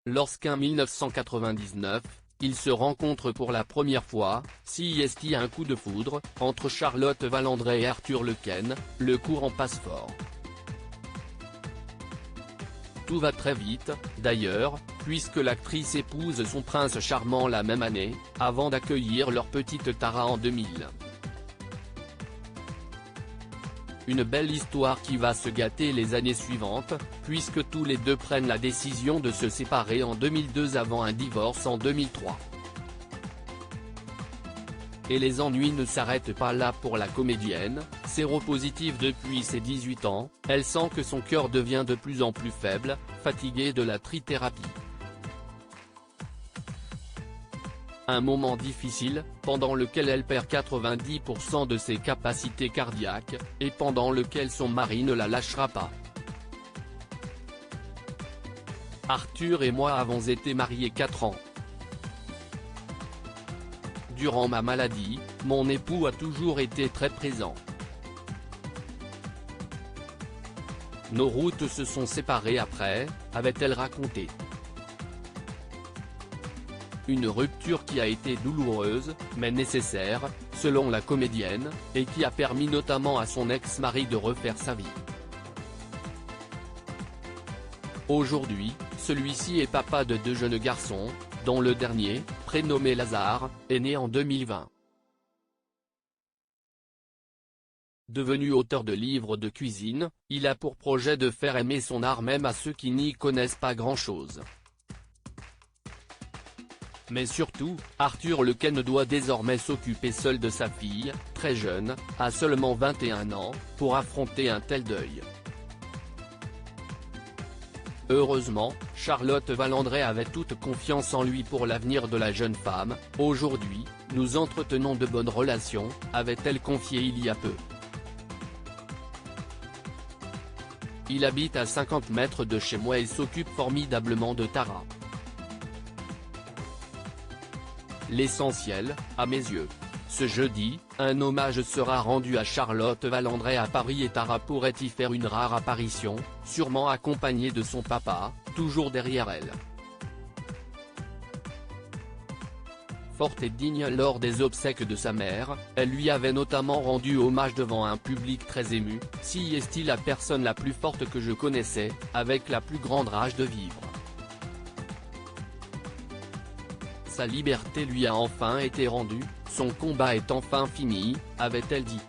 Lorsqu'en 1999, ils se rencontrent pour la première fois, CIST un coup de foudre, entre Charlotte Valandré et Arthur Lequesne, le courant passe fort. Tout va très vite, d'ailleurs, puisque l'actrice épouse son prince charmant la même année, avant d'accueillir leur petite Tara en 2000. Une belle histoire qui va se gâter les années suivantes, puisque tous les deux prennent la décision de se séparer en 2002 avant un divorce en 2003. Et les ennuis ne s'arrêtent pas là pour la comédienne, séropositive depuis ses 18 ans, elle sent que son cœur devient de plus en plus faible, fatiguée de la trithérapie. Un moment difficile, pendant lequel elle perd 90% de ses capacités cardiaques, et pendant lequel son mari ne la lâchera pas. Arthur et moi avons été mariés 4 ans. Durant ma maladie, mon époux a toujours été très présent. Nos routes se sont séparées après, avait-elle raconté. Une rupture qui a été douloureuse, mais nécessaire, selon la comédienne, et qui a permis notamment à son ex-mari de refaire sa vie. Aujourd'hui, celui-ci est papa de 2 jeunes garçons, dont le dernier, prénommé Lazare, est né en 2020. Devenu auteur de livres de cuisine, il a pour projet de faire aimer son art même à ceux qui n'y connaissent pas grand-chose. Mais surtout, Arthur Lequesne doit désormais s'occuper seul de sa fille, très jeune, à seulement 21 ans, pour affronter un tel deuil. Heureusement, Charlotte Valandré avait toute confiance en lui pour l'avenir de la jeune femme. Aujourd'hui, nous entretenons de bonnes relations, avait-elle confié il y a peu. Il habite à 50 mètres de chez moi et s'occupe formidablement de Tara. L'essentiel, à mes yeux. Ce jeudi, un hommage sera rendu à Charlotte Valandré à Paris et Tara pourrait y faire une rare apparition, sûrement accompagnée de son papa, toujours derrière elle. Forte et digne lors des obsèques de sa mère, elle lui avait notamment rendu hommage devant un public très ému, CIST la personne la plus forte que je connaissais, avec la plus grande rage de vivre. Sa liberté lui a enfin été rendue, son combat est enfin fini, avait-elle dit.